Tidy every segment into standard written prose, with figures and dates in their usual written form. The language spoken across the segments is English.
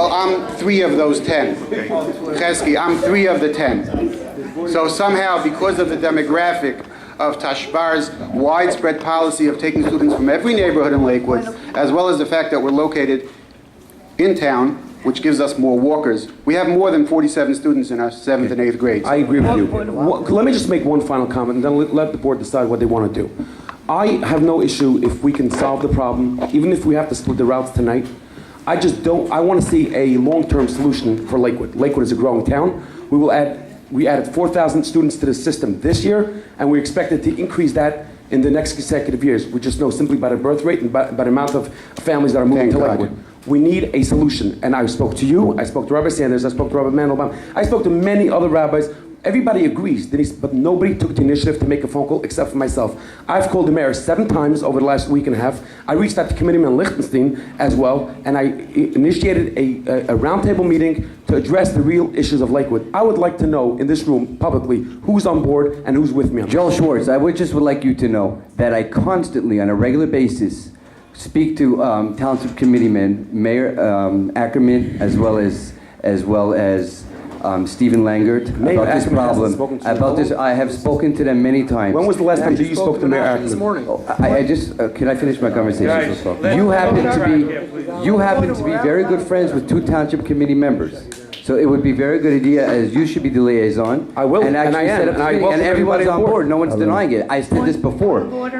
Well, I'm 3 of those 10. Chesky, I'm 3 of the 10. So somehow, because of the demographic of Tashbar's widespread policy of taking students from every neighborhood in Lakewood, as well as the fact that we're located in town, which gives us more walkers, we have more than 47 students in our 7th and 8th grades. I agree with you. Let me just make one final comment, and then let the board decide what they want to do. I have no issue if we can solve the problem, even if we have to split the routes tonight. I want to see a long-term solution for Lakewood. Lakewood is a growing town. We added 4,000 students to the system this year, and we expected to increase that in the next consecutive years. We just know simply by the birth rate and by the amount of families that are moving to Lakewood. We need a solution. And I spoke to you, I spoke to Rabbi Sanders, I spoke to Rabbi Mandelbaum, I spoke to many other rabbis. Everybody agrees, but nobody took the initiative to make a phone call except for myself. I've called the mayor 7 times over the last week and a half. I reached out to Committeeman Lichtenstein as well, and I initiated a roundtable meeting to address the real issues of Lakewood. I would like to know in this room publicly who's on board and who's with me on this. Joel Schwartz, I would like you to know that I constantly, on a regular basis, speak to Township Committeemen, Mayor Ackerman, as well as Stephen Langert about this problem. I have spoken to them many times. When was the last time you spoke to Mayor Ackerman? This morning. Can I finish my conversation? You happen to be very good friends with 2 Township Committee members. So it would be a very good idea, as you should be the liaison. I will, and and I am. And everyone's on board. No one's denying it. I said this before.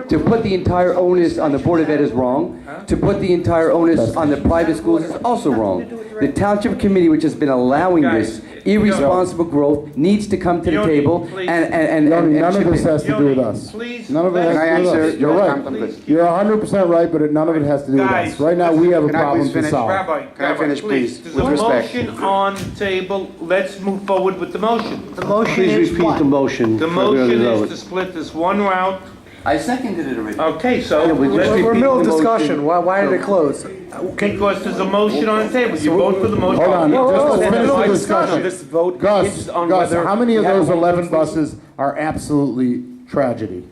To put the entire onus on the Board of Ed is wrong. To put the entire onus on the private schools is also wrong. The Township Committee, which has been allowing this irresponsible growth, needs to come to the table and none of this has to do with us. None of it has to do with us. You're right. You're 100% right, but none of it has to do with us. Right now, we have a problem to solve. Can I finish, please? There's With a respect. motion on the table. Let's move forward with the motion. The motion Please is repeat what? the motion. The motion is to split this one route. I seconded it already. Okay, so let's We're repeat middle of the motion. discussion. Why did it close? Because there's a motion on the table. You vote for the motion. Hold on, just Then finish the the discussion. discussion. This vote Gus, hinges on whether how many of we have those a 11 vote. buses are absolutely tragic?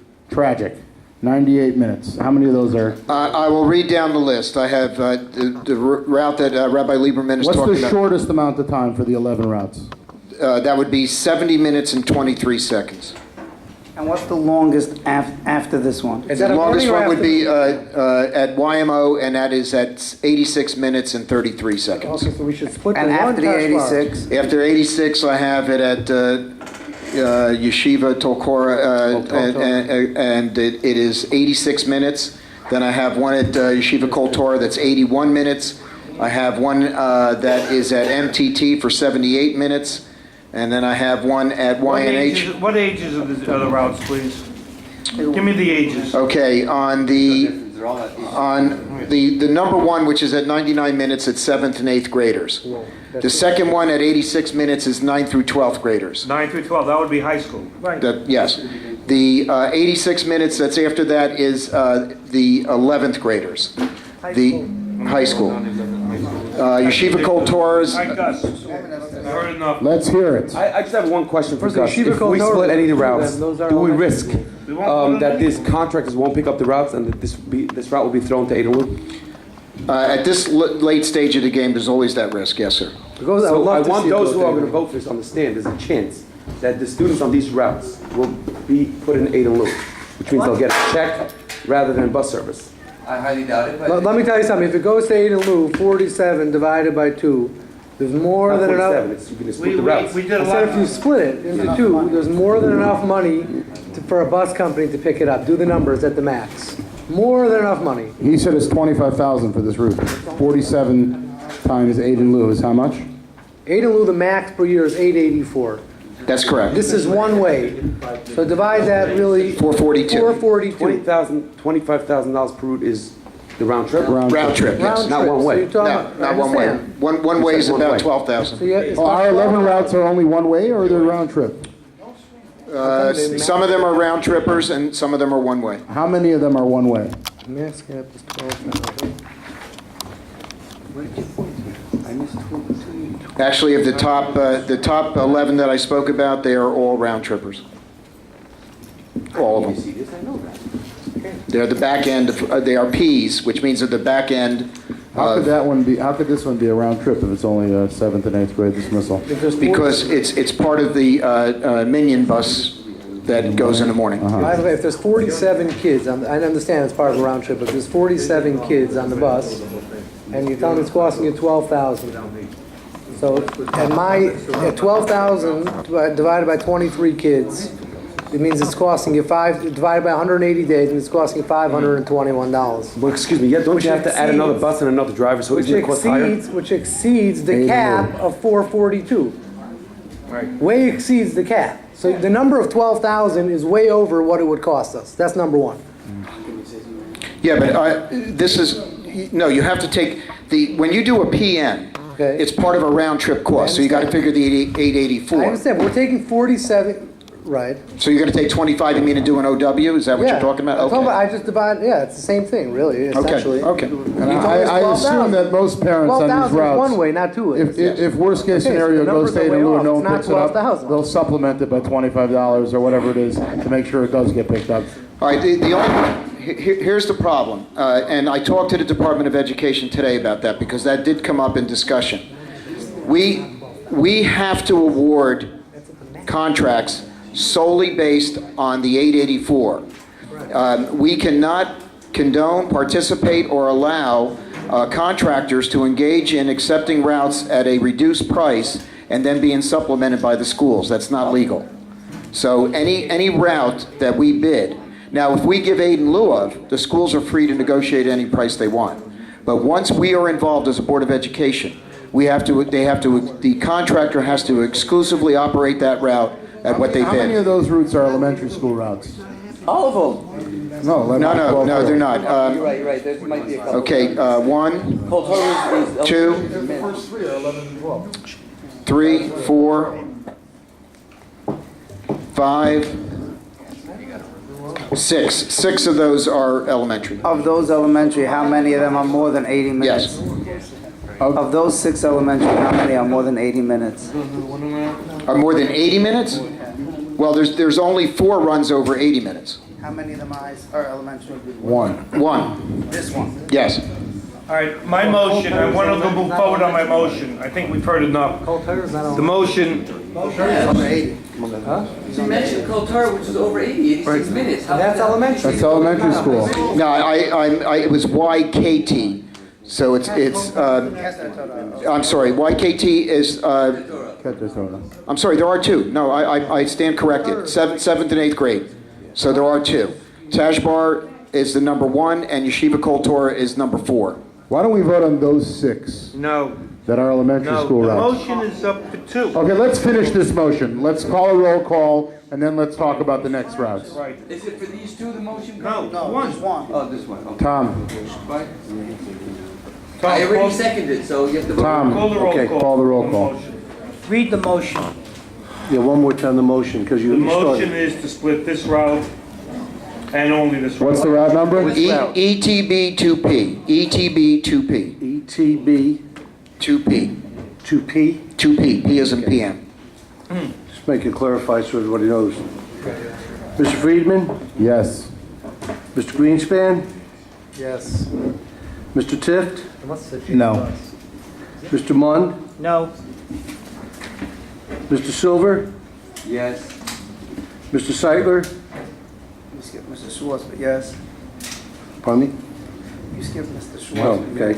98 minutes. How many of those are? I will read down the list. I have the route that Rabbi Lieberman is What's talking the about. shortest amount of time for the 11 routes? That would be 70 minutes and 23 seconds. And what's the longest after this one? Is that The a longest morning or one would be afternoon? at YMO, and that is at 86 minutes and 33 seconds. Okay, so we should split the And one after the Tashbar. 86? After 86, I have it at Yeshiva Tolkora, and it is 86 minutes. Then I have one at Yeshiva Kol Torah that's 81 minutes. I have one that is at MTT for 78 minutes. And then I have one at YNH. What ages are the other routes, please? Give me the ages. Okay, on the number 1, which is at 99 minutes, it's 7th and 8th graders. The second one at 86 minutes is 9th through 12th graders. 9 through 12, that would be high school. Right. Yes. The 86 minutes that's after that is the 11th graders. The high school. Yeshiva Kol Torah's. All right, Gus. I've heard enough. Let's hear it. I just have one question for First of all, Gus. Shiva If we Kol Torah, split any of the routes, those are do we elementary risk that these contractors won't pick up the routes and that this route will be thrown to Adelaide? At this late stage of the game, there's always that risk, yes, sir. Because I So would I love to want see it those go who are to- going to vote for this to understand there's a chance that the students on these routes will be put in aid and lieu, which means they'll get a check rather than bus service. I highly doubt it. Let me tell you something. If it goes to 8 in lieu, 47 divided by 2, there's more Not than 47, enough. it's, you can split the routes. We did a I said lot. if you split it into 2, there's more than enough money for a bus company to pick it up. Do the numbers at the max. More than enough money. He said it's 25,000 for this route. 47 times 8 in lieu is how much? 8 in lieu, the max per year is 884. That's correct. This is one way. So divide that really. 442. 442. $25,000 per route is the round trip? Round trip, yes. Round Not trip. one So way. you're talking No, about- not I one way. understand. One way is One way. about 12,000. So it's Oh, our about 11 routes are only one way, or they're round trip? Some of them are round trippers and some of them are one way. How many of them are one way? Max cap is 12,000. Actually, of the top 11 that I spoke about, they are all round trippers. All of them. They're the back end, they are Ps, which means at the back end How could that one be, how could this one be a round trip if it's only a 7th and 8th grade dismissal? Because it's part of the Minion bus that goes in the morning. By the way, if there's 47 kids, I understand it's part of a round trip, but if there's 47 kids on the bus, and you tell me it's costing you $12,000. So, at 12,000 divided by 23 kids, it means it's costing you divided by 180 days, and it's costing you $521. Well, excuse me, don't you have to add another bus and another driver, so isn't it cost higher? Which exceeds the cap of 442. Right. Way exceeds the cap. So the number of 12,000 is way over what it would cost us. That's number one. Yeah, but this is, no, you have to take when you do a PM, Okay. it's part of a round trip cost, so you got to figure the I 884. understand, but we're taking 47, right? So you're going to take 25, you mean, and do an OW? Is that what you're talking about? I'm talking Okay. I just divide, yeah, it's the same thing, really, essentially. Okay. And I assume that most parents on these 12,000 is routes, one way, not two ways. if worst case Okay, so scenario the goes numbers are state way and lieu off. and no It's one not picks it up, 12,000. they'll supplement it by $25 or whatever it is to make sure it does get picked up. All right, here's the problem, and I talked to the Department of Education today about that because that did come up in discussion. We have to award contracts solely based on the 884. We cannot condone, participate, or allow contractors to engage in accepting routes at a reduced price and then being supplemented by the schools. That's not legal. So any route that we bid, now if we give aid in lieu of, the schools are free to negotiate any price they want. But once we are involved as a Board of Education, the contractor has to exclusively operate that route at what they How many bid. of those routes are elementary school routes? All of them. No, No, they're not. You're right. There might be a couple. Okay, 1, Cold Harbor is 2, 3, 4, 5, 6. 6 of those are elementary. Of those elementary, how many of them are more than 80 minutes? Yes. Of those 6 elementary, how many are more than 80 minutes? Are more than 80 minutes? Well, there's only 4 runs over 80 minutes. How many of them are elementary? 1. 1. This one. Yes. All right, my motion, I want to move forward on my motion. I think we've heard enough. The motion, You mentioned Kotar, which is over 86 minutes. How That's elementary. That's elementary school. No, it was YKT. So it's I'm sorry, YKT is, I'm sorry, there are 2. No, I stand corrected. 7th and 8th grade. So there are 2. Tashbar is the number 1 and Yeshiva Kol Torah is number 4. Why don't we vote on those 6 no, that are elementary no, school the routes? motion is up for 2. Okay, let's finish this motion. Let's call a roll call, and then let's talk about the next routes. Right. Is it for these 2, the motion? No, Just one. Oh, this one. Okay. Tom, I already seconded, so you have to vote. Tom, Call the roll okay, call. call the roll call. Motion. Read the motion. Yeah, one more time the motion, because The you motion started. is to split this route and only this route. What's the route number? ETB 2P. ETB 2P. ETB 2P. 2P, 2P. P as in PM. just make it clarify so everybody knows. Mr. Friedman, Yes. Mr. Greenspan, Yes. Mr. Tift, No. Mr. Munn, No. Mr. Silver, Yes. Mr. Seitler, You skip Mr. Schwartz, but yes. pardon me? You skip Mr. Oh, Schwartz. okay.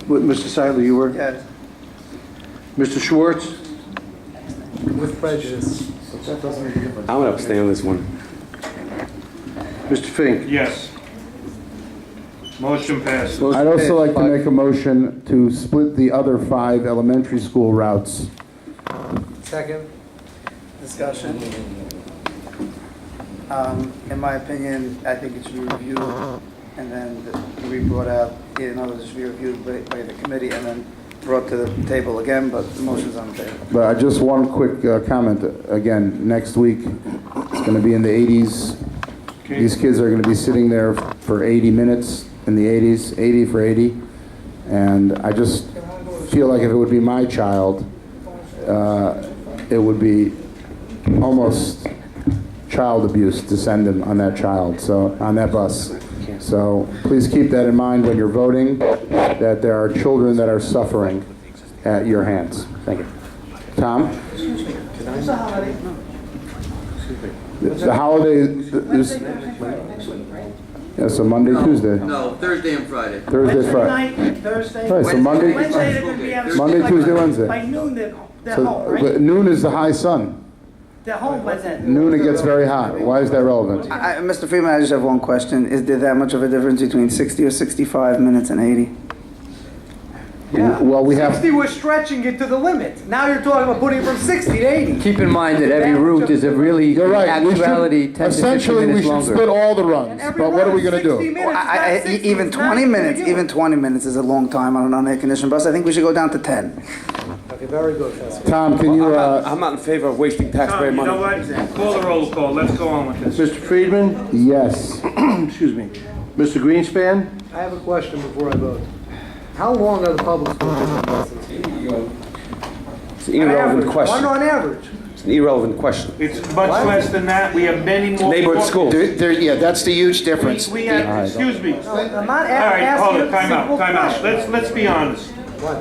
What, Mr. Seitler, you were? Yes. Mr. Schwartz, With prejudice. I'm gonna abstain on this one. Mr. Fink. Yes. Motion passes. I'd also like to make a motion to split the other 5 elementary school routes. Second. Discussion. In my opinion, I think it should be reviewed and then be brought out, in other words, it should be reviewed by the committee and then brought to the table again, but the motion's on the table. But just one quick comment. Again, next week, it's going to be in the 80s. These kids are going to be sitting there for 80 minutes in the 80s, 80 for 80. And I just feel like if it would be my child, it would be almost child abuse to send him on that child, so on that bus. So please keep that in mind when you're voting, that there are children that are suffering at your hands. Thank you. Tom? The holiday is, yeah, so Monday, Tuesday. No, Thursday and Friday. Thursday, Friday. Thursday. Right, so Monday, Wednesday, they're gonna be out of Monday, school Tuesday, by- Wednesday. By noon, they're So, home, right? but noon is the high sun. They're home by then. Noon it gets very hot. Why is that relevant? Mr. Freeman, I just have one question. Is there that much of a difference between 60 or 65 minutes and 80? Well, we have, 60, we're stretching it to the limit. Now you're talking about putting it from 60 to 80. Keep in mind that every route is a really, you're in right. We should- actuality, 10 to 15 essentially, we minutes should longer. split all the runs, but what are we gonna do? Even 20 minutes, even 20 minutes is a long time on an unair-conditioned bus. I think we should go down to 10. Okay, very good. That's Tom, can you, I'm not in favor of wasting taxpayer Tom, you know money. what? Call the roll call. Let's go on with this. Mr. Friedman, yes. excuse me, Mr. Greenspan, I have a question before I vote. How long are the public school district buses? It's an irrelevant One question. on average. It's an irrelevant question. It's much less than that. We have many more. Neighborhood schools. Yeah, that's the huge difference. We have, excuse me. I'm not All right, hold asking it, a time simple out, time out. question. Let's be honest.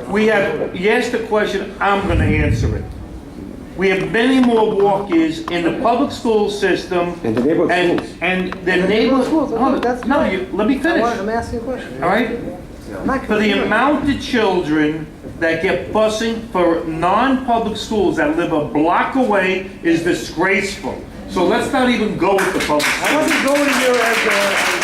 We have, you asked the question, I'm gonna answer it. We have many more walk-ins in the public school system. And the neighborhood and- schools. And the Neighborhood neighborhood, schools, okay, that's no, fine. let me finish, I'm asking a question. all right? I'm not For the confused. amount of children that get busing for non-public schools that live a block away is disgraceful. So let's not even go with the public I schools. wasn't going here as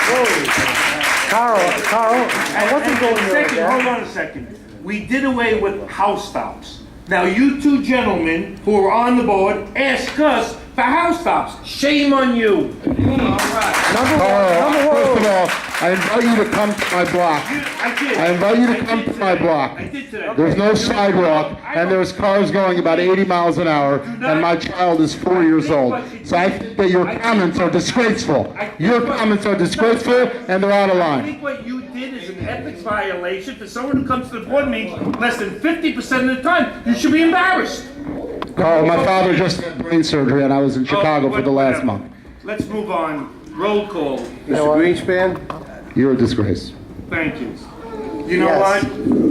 Chloe. Carl, I wasn't going here as Second, that. hold on a second. We did away with house stops. Now, you two gentlemen who are on the board ask us for house stops. Shame on you. Carl, first of all, I invite you to come to my block. I did. I invite you to I come did to my today. block. I did today. There's no sidewalk, and there's cars going about 80 miles an hour, and my child is 4 years old. So I think that your comments are disgraceful. Your comments are disgraceful, and they're out of I line. think what you did is an ethics violation for someone who comes to the board meeting less than 50% of the time. You should be embarrassed. Carl, my father just had brain surgery, and I was in Chicago for the last month. Let's move on. Roll call. Mr. Greenspan, You're a disgrace. Thank you. You know what?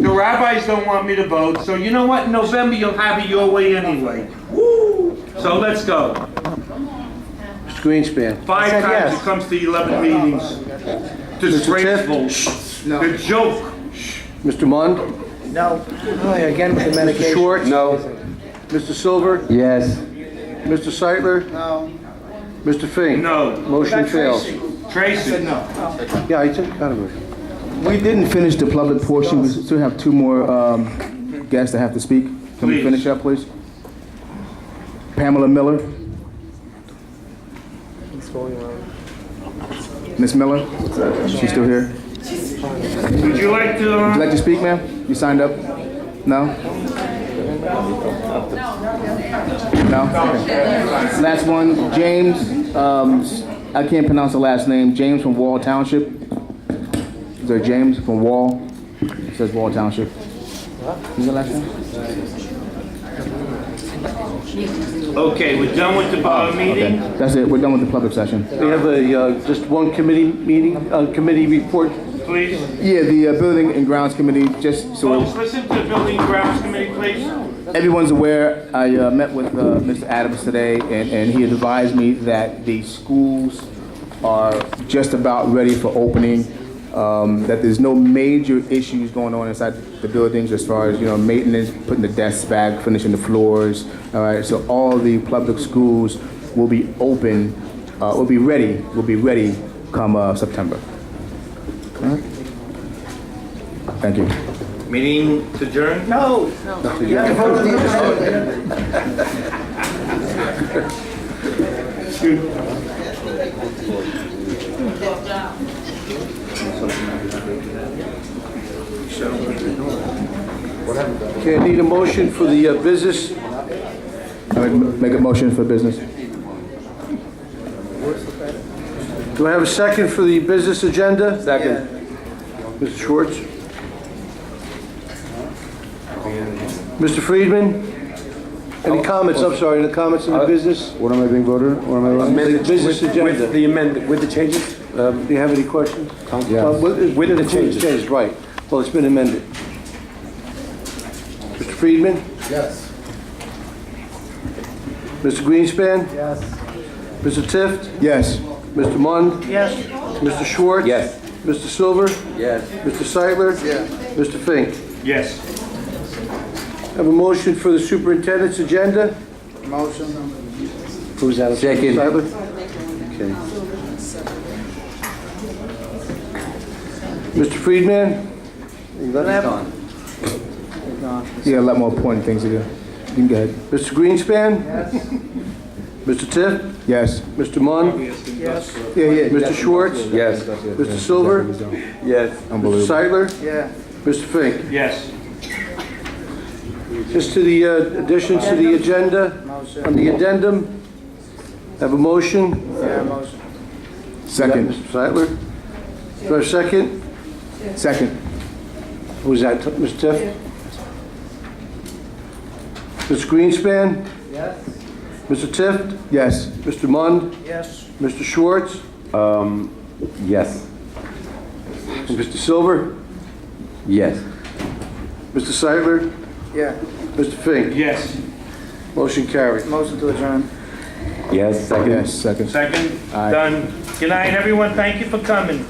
The rabbis don't want me to vote, so you know what? In November, you'll have it your way anyway. Woo! So let's go. Mr. Greenspan, 5 said times yes. it comes to 11 meetings. Disgraceful. The joke. Mr. Mund, No. Oh, yeah, again with the Mr. medication. Schwartz, No. Mr. Silver, Yes. Mr. Seitler, No. Mr. Fink. No. Motion fails. Tracy. Yeah, I took out of it. We didn't finish the public portion. We still have two more guests that have to speak. Can we Please. finish up, please? Pamela Miller. What's going on? Miss Miller? She's still here. Would you like to, Would you like to speak, ma'am? You signed up? No? No? Okay. Last one, James. I can't pronounce the last name. James from Wall Township. Is there James from Wall? It says Wall Township. Is that last name? okay, we're done with the meeting? Okay. That's it. We're done with the public session. We have a, just one committee meeting, committee report. Please. Yeah, the Building and Grounds Committee, just so Folks, listen to the Building and Grounds Committee, please. everyone's aware, I met with Mr. Adams today, and he advised me that the schools are just about ready for opening, that there's no major issues going on inside the buildings as far as, maintenance, putting the desks back, finishing the floors, all right? So all the public schools will be open, will be ready come September. All right? Thank you. Meeting adjourned? No. Okay, I need a motion for the business. I make a motion for business. Do I have a second for the business agenda? Second. Mr. Schwartz? Mr. Friedman? Any comments, I'm sorry, any comments on the business? What am I being voted on? What am I voting? Amended Business with agenda. the amendment, with the changes? Do you have any questions? Yes. With the changes. Right. Well, it's been amended. Mr. Friedman? Yes. Mr. Greenspan? Yes. Mr. Tift? Yes. Mr. Mund? Yes. Mr. Schwartz? Yes. Mr. Silver? Yes. Mr. Seidler? Yeah. Mr. Fink? Yes. Have a motion for the superintendent's agenda? Motion. Who's that? Second. Seidler? Okay. Mr. Friedman? You got it? You got a lot more important things to do. You can go ahead. Mr. Greenspan? Mr. Tift? Yes. Mr. Munn? Yes. Mr. Schwartz? Yes. Mr. Silver? Yes. Mr. Unbelievable. Seidler? Yeah. Mr. Fink? Yes. Just to the additions to the agenda, on the addendum, have a motion? Yeah, motion. Second. Mr. Seidler? Do I have a second? Second. Who's that, Mr. Tiff? Mr. Greenspan? Yes. Mr. Tift? Yes. Mr. Mund? Yes. Mr. Schwartz? Yes. And Mr. Silver? Yes. Mr. Seidler? Yeah. Mr. Fink? Yes. Motion carried. Motion to adjourn. Yes, second. Yes. Second. Second, Aye. done. Good night, everyone. Thank you for coming.